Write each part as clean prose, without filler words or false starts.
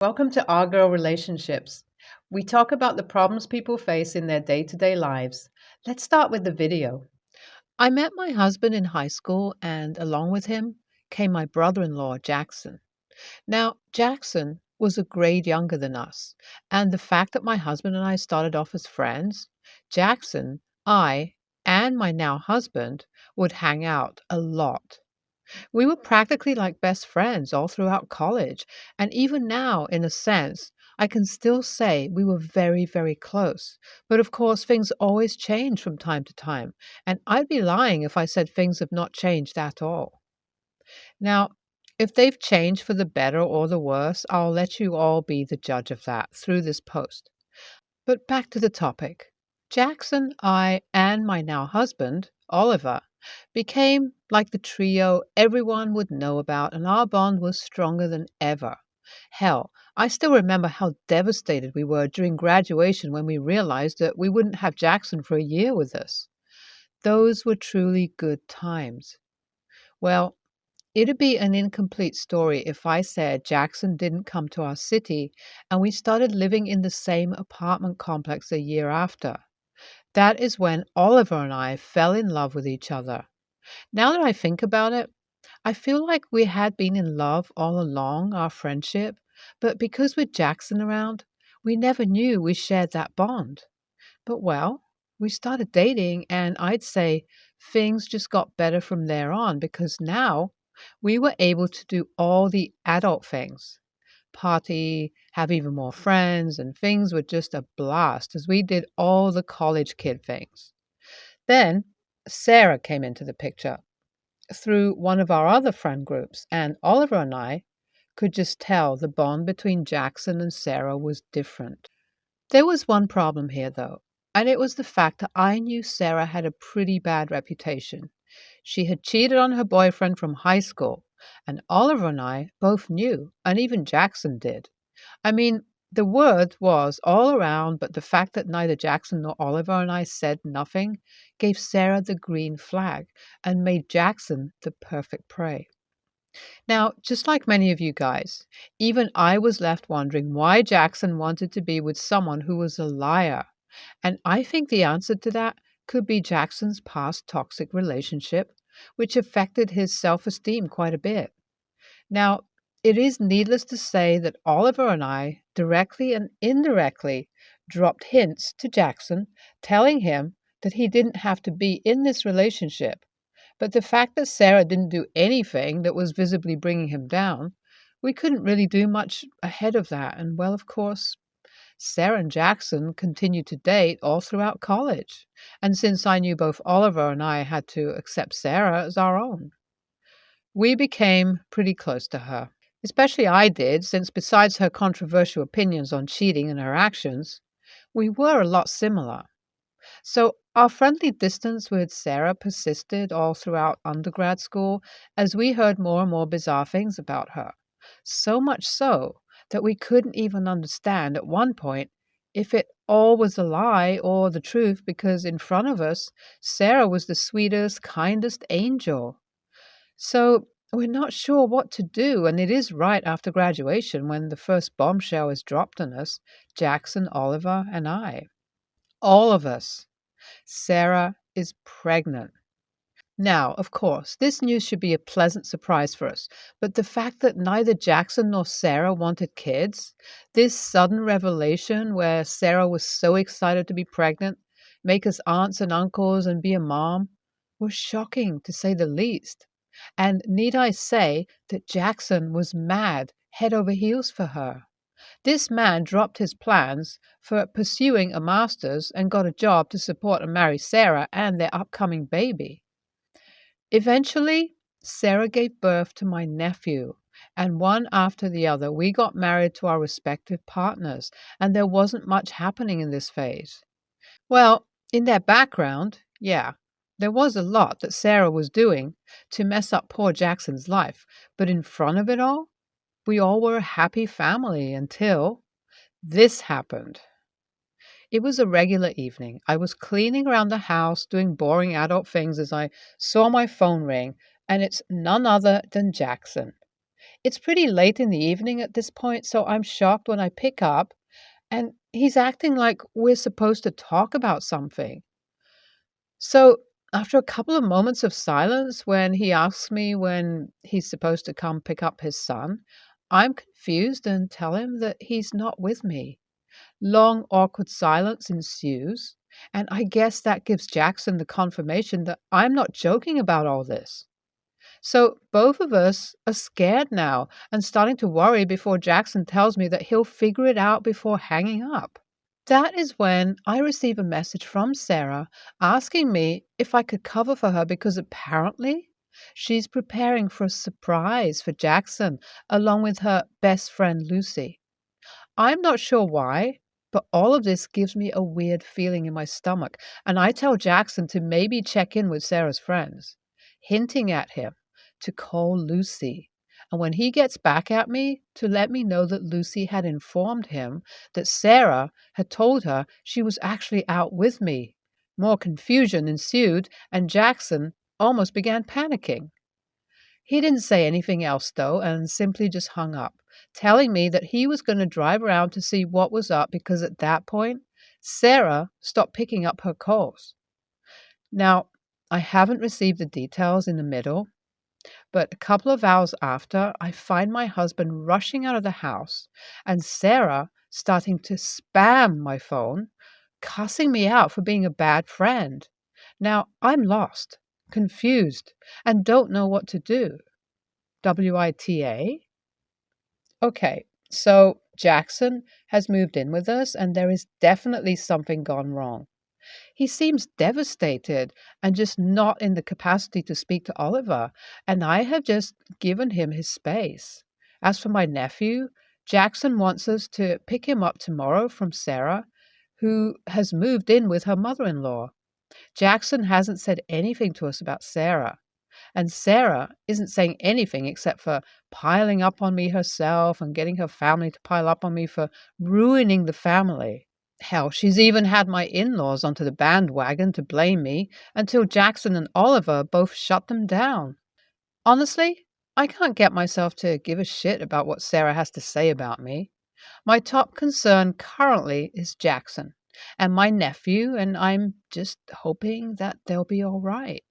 Welcome to Our Girl Relationships. We talk about the problems people face in their day to day lives. Let's start with the video. I met my husband in high school, and along with him came my brother in law, Jackson. Now, Jackson was a grade younger than us, and the fact that my husband and I started off as friends, Jackson, I, and my now husband would hang out a lot. We were practically like best friends all throughout college, and even now, in a sense, I can still say we were very, very close. But of course, things always change from time to time, and I'd be lying if I said things have not changed at all. Now, if they've changed for the better or the worse, I'll let you all be the judge of that through this post. But back to the topic. Jackson, I, and my now husband, Oliver, became like the trio everyone would know about, and our bond was stronger than ever. Hell, I still remember how devastated we were during graduation when we realized that we wouldn't have Jackson for a year with us. Those were truly good times. Well, it'd be an incomplete story if I said Jackson didn't come to our city and we started living in the same apartment complex a year after. That is when Oliver and I fell in love with each other. Now that I think about it, I feel like we had been in love all along, our friendship, but because with Jackson around, we never knew we shared that bond. But well, we started dating, and I'd say things just got better from there on because now we were able to do all the adult things party, have even more friends, and things were just a blast as we did all the college kid things. Then Sarah came into the picture through one of our other friend groups, and Oliver and I could just tell the bond between Jackson and Sarah was different. There was one problem here, though, and it was the fact that I knew Sarah had a pretty bad reputation. She had cheated on her boyfriend from high school, and Oliver and I both knew, and even Jackson did. I mean, the word was all around, but the fact that neither Jackson nor Oliver and I said nothing gave Sarah the green flag and made Jackson the perfect prey. Now, just like many of you guys, even I was left wondering why Jackson wanted to be with someone who was a liar. And I think the answer to that could be Jackson's past toxic relationship, which affected his self esteem quite a bit. Now, it is needless to say that Oliver and I, directly and indirectly, dropped hints to Jackson, telling him that he didn't have to be in this relationship. But the fact that Sarah didn't do anything that was visibly bringing him down, we couldn't really do much ahead of that. And well, of course, Sarah and Jackson continued to date all throughout college. And since I knew both Oliver and I had to accept Sarah as our own, we became pretty close to her. Especially I did, since besides her controversial opinions on cheating and her actions, we were a lot similar. So our friendly distance with Sarah persisted all throughout undergrad school as we heard more and more bizarre things about her. So much so that we couldn't even understand at one point if it all was a lie or the truth because in front of us, Sarah was the sweetest, kindest angel. So we're not sure what to do, and it is right after graduation when the first bombshell is dropped on us, Jackson, Oliver, and I. All of us. Sarah is pregnant. Now, of course, this news should be a pleasant surprise for us, but the fact that neither Jackson nor Sarah wanted kids, this sudden revelation where Sarah was so excited to be pregnant, make us aunts and uncles and be a mom, was shocking to say the least. And need I say that Jackson was mad head over heels for her? This man dropped his plans for pursuing a master's and got a job to support and marry Sarah and their upcoming baby. Eventually, Sarah gave birth to my nephew, and one after the other, we got married to our respective partners, and there wasn't much happening in this phase. Well, in their background, yeah, there was a lot that Sarah was doing to mess up poor Jackson's life, but in front of it all, we all were a happy family until this happened. It was a regular evening. I was cleaning around the house, doing boring adult things as I saw my phone ring, and it's none other than Jackson. It's pretty late in the evening at this point, so I'm shocked when I pick up and he's acting like we're supposed to talk about something. So, after a couple of moments of silence, when he asks me when he's supposed to come pick up his son, I'm confused and tell him that he's not with me. Long, awkward silence ensues, and I guess that gives Jackson the confirmation that I'm not joking about all this. So both of us are scared now and starting to worry before Jackson tells me that he'll figure it out before hanging up. That is when I receive a message from Sarah asking me if I could cover for her because apparently she's preparing for a surprise for Jackson along with her best friend Lucy. I'm not sure why, but all of this gives me a weird feeling in my stomach, and I tell Jackson to maybe check in with Sarah's friends, hinting at him to call Lucy. And when he gets back at me, to let me know that Lucy had informed him that Sarah had told her she was actually out with me. More confusion ensued, and Jackson almost began panicking. He didn't say anything else, though, and simply just hung up, telling me that he was going to drive around to see what was up because at that point, Sarah stopped picking up her calls. Now, I haven't received the details in the middle, but a couple of hours after, I find my husband rushing out of the house and Sarah starting to spam my phone, cussing me out for being a bad friend. Now, I'm lost, confused, and don't know what to do. WITA? Okay, so Jackson has moved in with us, and there is definitely something gone wrong. He seems devastated and just not in the capacity to speak to Oliver, and I have just given him his space. As for my nephew, Jackson wants us to pick him up tomorrow from Sarah, who has moved in with her mother in law. Jackson hasn't said anything to us about Sarah. And Sarah isn't saying anything except for piling up on me herself and getting her family to pile up on me for ruining the family. Hell, she's even had my in laws onto the bandwagon to blame me until Jackson and Oliver both shut them down. Honestly, I can't get myself to give a shit about what Sarah has to say about me. My top concern currently is Jackson and my nephew, and I'm just hoping that they'll be all right.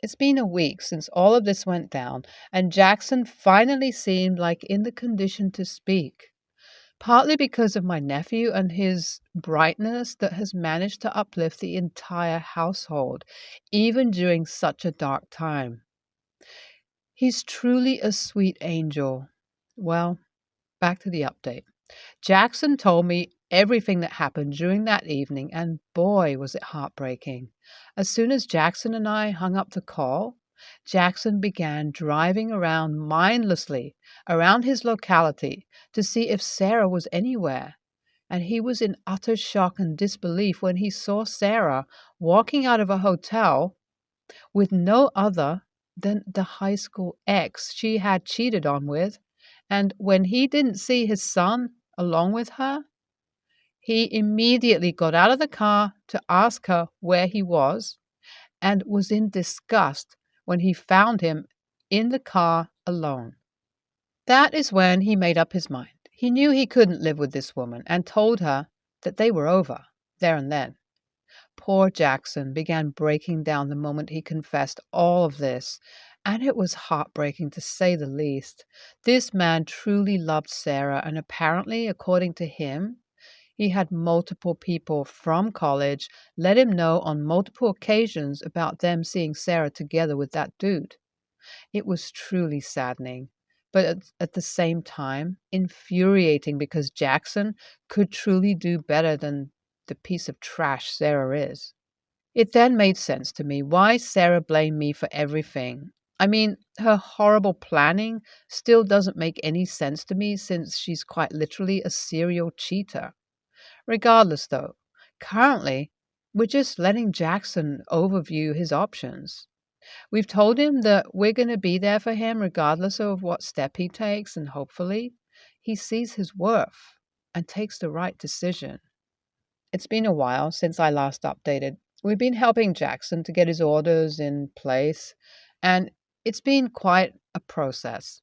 It's been a week since all of this went down, and Jackson finally seemed like in the condition to speak, partly because of my nephew and his brightness that has managed to uplift the entire household, even during such a dark time. He's truly a sweet angel. Well, back to the update. Jackson told me everything that happened during that evening, and boy, was it heartbreaking. As soon as Jackson and I hung up the call, Jackson began driving around mindlessly around his locality to see if Sarah was anywhere. And he was in utter shock and disbelief when he saw Sarah walking out of a hotel with no other than the high school ex she had cheated on with. And when he didn't see his son along with her, he immediately got out of the car to ask her where he was and was in disgust when he found him in the car alone. That is when he made up his mind. He knew he couldn't live with this woman and told her that they were over, there and then. Poor Jackson began breaking down the moment he confessed all of this, and it was heartbreaking to say the least. This man truly loved Sarah, and apparently, according to him, he had multiple people from college let him know on multiple occasions about them seeing Sarah together with that dude. It was truly saddening, but at the same time, infuriating because Jackson could truly do better than the piece of trash Sarah is. It then made sense to me why Sarah blamed me for everything. I mean, her horrible planning still doesn't make any sense to me since she's quite literally a serial cheater. Regardless, though, currently, we're just letting Jackson overview his options. We've told him that we're going to be there for him regardless of what step he takes, and hopefully, he sees his worth and takes the right decision. It's been a while since I last updated. We've been helping Jackson to get his orders in place, and it's been quite a process.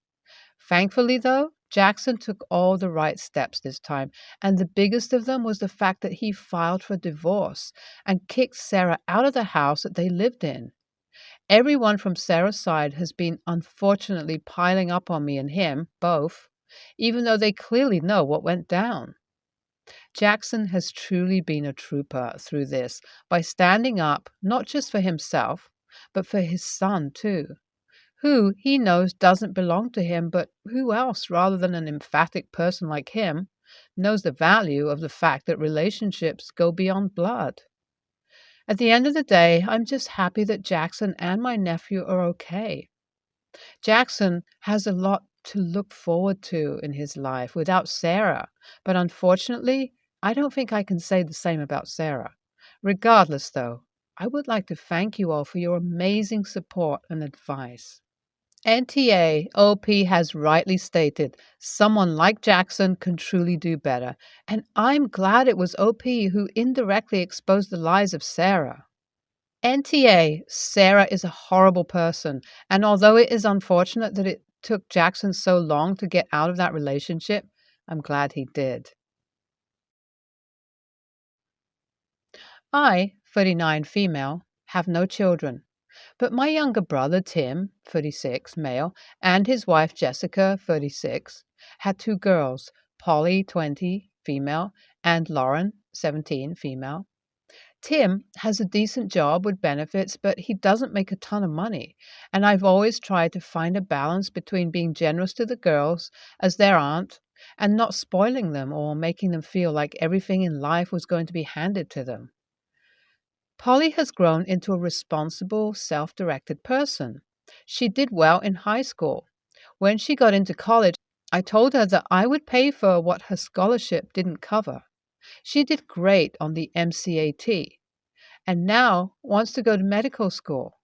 Thankfully, though, Jackson took all the right steps this time, and the biggest of them was the fact that he filed for divorce and kicked Sarah out of the house that they lived in. Everyone from Sarah's side has been unfortunately piling up on me and him, both, even though they clearly know what went down. Jackson has truly been a trooper through this by standing up not just for himself, but for his son too, who he knows doesn't belong to him, but who else, rather than an emphatic person like him, knows the value of the fact that relationships go beyond blood. At the end of the day, I'm just happy that Jackson and my nephew are okay. Jackson has a lot to look forward to in his life without Sarah, but unfortunately, I don't think I can say the same about Sarah. Regardless, though, I would like to thank you all for your amazing support and advice. NTA OP has rightly stated someone like Jackson can truly do better, and I'm glad it was OP who indirectly exposed the lies of Sarah. NTA, Sarah is a horrible person, and although it is unfortunate that it took Jackson so long to get out of that relationship, I'm glad he did. I, 39 female, have no children, but my younger brother Tim, 36 male, and his wife Jessica, 36, had two girls, Polly, 20 female, and Lauren, 17 female. Tim has a decent job with benefits, but he doesn't make a ton of money. And I've always tried to find a balance between being generous to the girls as their aunt and not spoiling them or making them feel like everything in life was going to be handed to them. Polly has grown into a responsible, self directed person. She did well in high school. When she got into college, I told her that I would pay for what her scholarship didn't cover. She did great on the MCAT and now wants to go to medical school,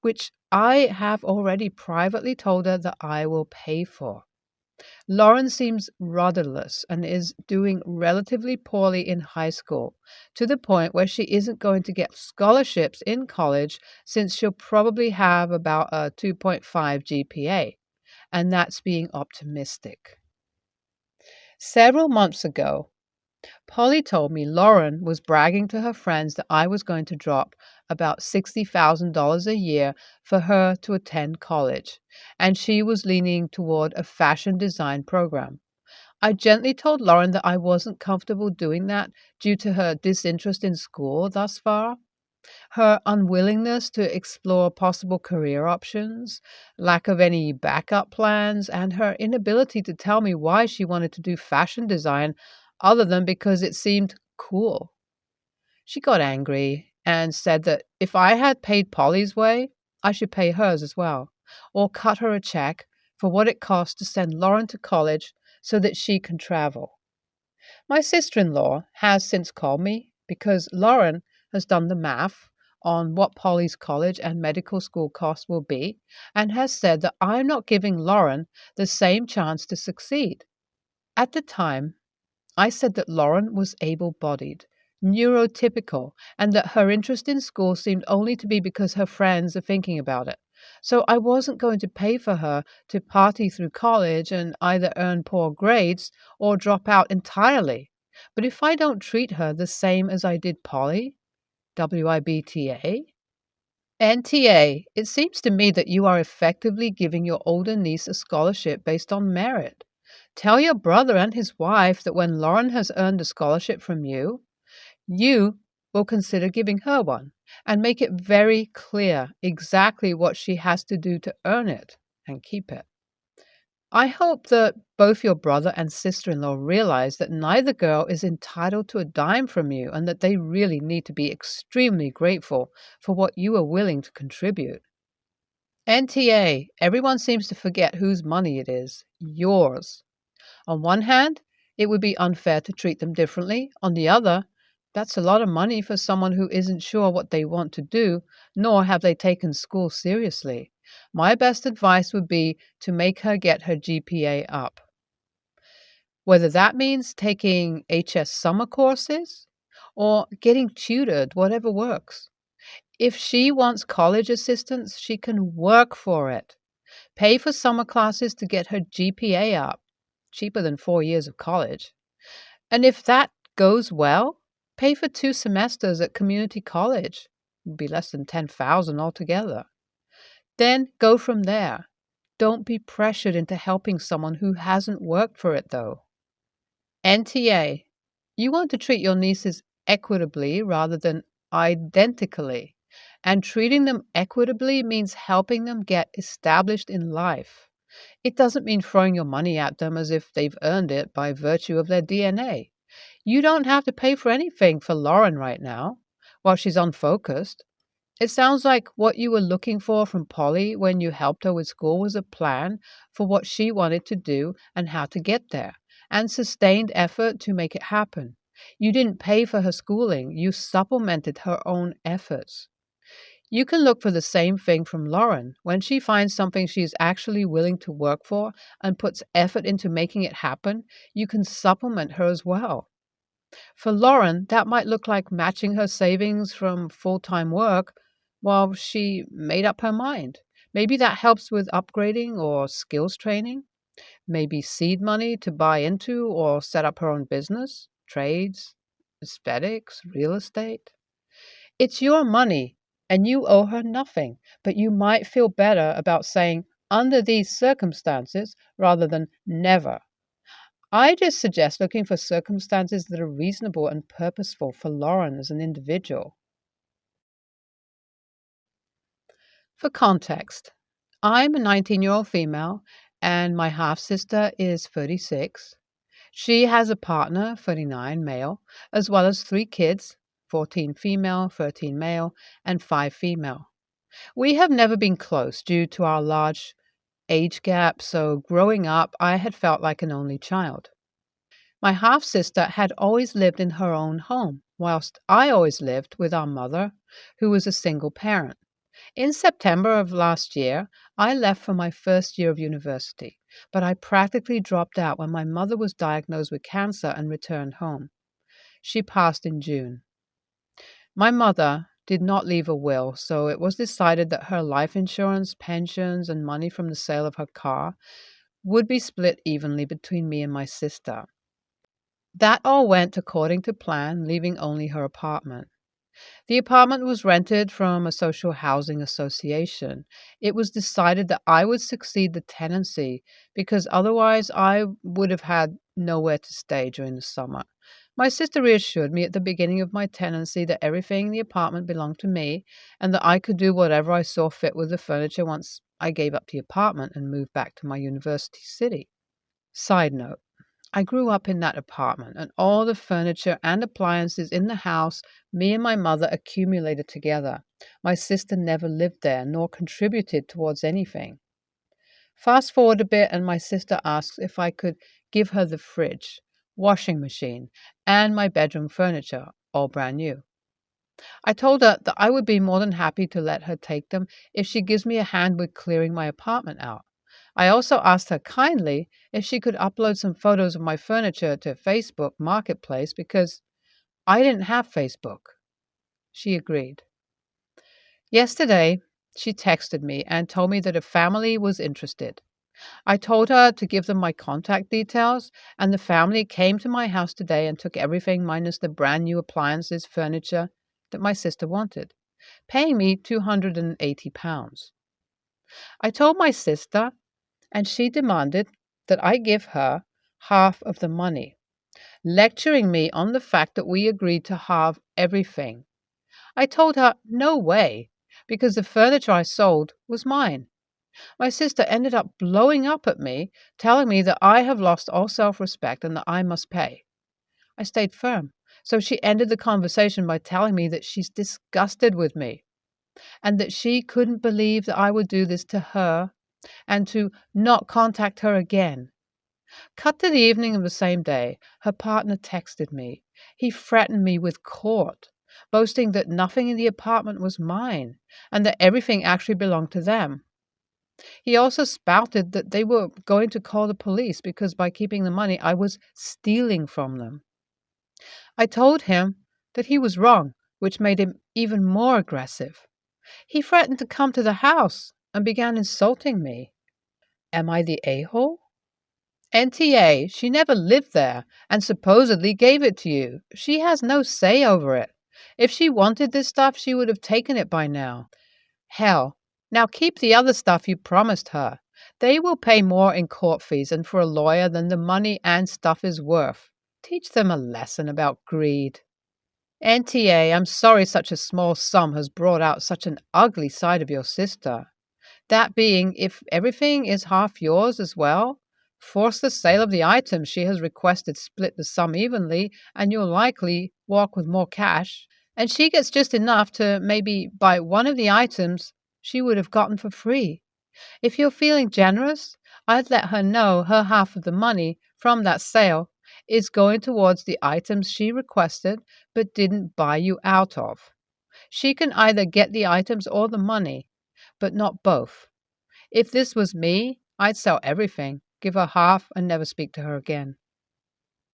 which I have already privately told her that I will pay for. Lauren seems rudderless and is doing relatively poorly in high school, to the point where she isn't going to get scholarships in college since she'll probably have about a 2.5 GPA, and that's being optimistic. Several months ago, Polly told me Lauren was bragging to her friends that I was going to drop about $60,000 a year for her to attend college, and she was leaning toward a fashion design program. I gently told Lauren that I wasn't comfortable doing that due to her disinterest in school thus far, her unwillingness to explore possible career options, lack of any backup plans, and her inability to tell me why she wanted to do fashion design other than because it seemed cool. She got angry and said that if I had paid Polly's way, I should pay hers as well, or cut her a check for what it costs to send Lauren to college so that she can travel. My sister in law has since called me because Lauren has done the math on what Polly's college and medical school costs will be and has said that I'm not giving Lauren the same chance to succeed. At the time, I said that Lauren was able bodied, neurotypical, and that her interest in school seemed only to be because her friends are thinking about it. So I wasn't going to pay for her to party through college and either earn poor grades or drop out entirely. But if I don't treat her the same as I did Polly, WIBTA, NTA, it seems to me that you are effectively giving your older niece a scholarship based on merit. Tell your brother and his wife that when Lauren has earned a scholarship from you will consider giving her one, and make it very clear exactly what she has to do to earn it and keep it. I hope that both your brother and sister in law realize that neither girl is entitled to a dime from you and that they really need to be extremely grateful for what you are willing to contribute. NTA, everyone seems to forget whose money it is. Yours. On one hand, it would be unfair to treat them differently. On the other, that's a lot of money for someone who isn't sure what they want to do, nor have they taken school seriously. My best advice would be to make her get her GPA up. Whether that means taking HS summer courses or getting tutored, whatever works. If she wants college assistance, she can work for it. Pay for summer classes to get her GPA up, cheaper than 4 years of college. And if that goes well, pay for 2 semesters at community college. It would be less than 10,000 altogether. Then go from there. Don't be pressured into helping someone who hasn't worked for it, though. NTA. You want to treat your nieces equitably rather than identically. And treating them equitably means helping them get established in life. It doesn't mean throwing your money at them as if they've earned it by virtue of their DNA. You don't have to pay for anything for Lauren right now, while she's unfocused. It sounds like what you were looking for from Polly when you helped her with school was a plan for what she wanted to do and how to get there, and sustained effort to make it happen. You didn't pay for her schooling, you supplemented her own efforts. You can look for the same thing from Lauren. When she finds something she's actually willing to work for and puts effort into making it happen, you can supplement her as well. For Lauren, that might look like matching her savings from full time work while she made up her mind. Maybe that helps with upgrading or skills training. Maybe seed money to buy into or set up her own business, trades, aesthetics, real estate. It's your money and you owe her nothing, but you might feel better about saying under these circumstances rather than never. I just suggest looking for circumstances that are reasonable and purposeful for Lauren as an individual. For context, I'm a 19-year-old female and my half sister is 36. She has a partner, 39, male, as well as 3 kids, 14 female, 13 male, and 5 female. We have never been close due to our large age gap, so growing up, I had felt like an only child. My half sister had always lived in her own home, whilst I always lived with our mother, who was a single parent. In September of last year, I left for my first year of university, but I practically dropped out when my mother was diagnosed with cancer and returned home. She passed in June. My mother did not leave a will, so it was decided that her life insurance, pensions, and money from the sale of her car would be split evenly between me and my sister. That all went according to plan, leaving only her apartment. The apartment was rented from a social housing association. It was decided that I would succeed the tenancy because otherwise I would have had nowhere to stay during the summer. My sister reassured me at the beginning of my tenancy that everything in the apartment belonged to me and that I could do whatever I saw fit with the furniture once I gave up the apartment and moved back to my university city. Side note. I grew up in that apartment, and all the furniture and appliances in the house me and my mother accumulated together. My sister never lived there nor contributed towards anything. Fast forward a bit, and my sister asks if I could give her the fridge, washing machine, and my bedroom furniture, all brand new. I told her that I would be more than happy to let her take them if she gives me a hand with clearing my apartment out. I also asked her kindly if she could upload some photos of my furniture to Facebook Marketplace because I didn't have Facebook. She agreed. Yesterday, she texted me and told me that a family was interested. I told her to give them my contact details, and the family came to my house today and took everything minus the brand new appliances, furniture that my sister wanted, paying me £280. I told my sister and she demanded that I give her half of the money, lecturing me on the fact that we agreed to halve everything. I told her no way, because the furniture I sold was mine. My sister ended up blowing up at me, telling me that I have lost all self-respect and that I must pay. I stayed firm, so she ended the conversation by telling me that she's disgusted with me and that she couldn't believe that I would do this to her and to not contact her again. Cut to the evening of the same day, her partner texted me. He threatened me with court, boasting that nothing in the apartment was mine and that everything actually belonged to them. He also spouted that they were going to call the police because by keeping the money, I was stealing from them. I told him that he was wrong, which made him even more aggressive. He threatened to come to the house and began insulting me. Am I the a-hole? NTA, she never lived there and supposedly gave it to you. She has no say over it. If she wanted this stuff, she would have taken it by now. Hell, now keep the other stuff you promised her. They will pay more in court fees and for a lawyer than the money and stuff is worth. Teach them a lesson about greed. NTA, I'm sorry such a small sum has brought out such an ugly side of your sister. That being, if everything is half yours as well, force the sale of the items she has requested, split the sum evenly, and you'll likely walk with more cash. And she gets just enough to maybe buy one of the items she would have gotten for free. If you're feeling generous, I'd let her know her half of the money from that sale is going towards the items she requested but didn't buy you out of. She can either get the items or the money, but not both. If this was me, I'd sell everything, give her half, and never speak to her again.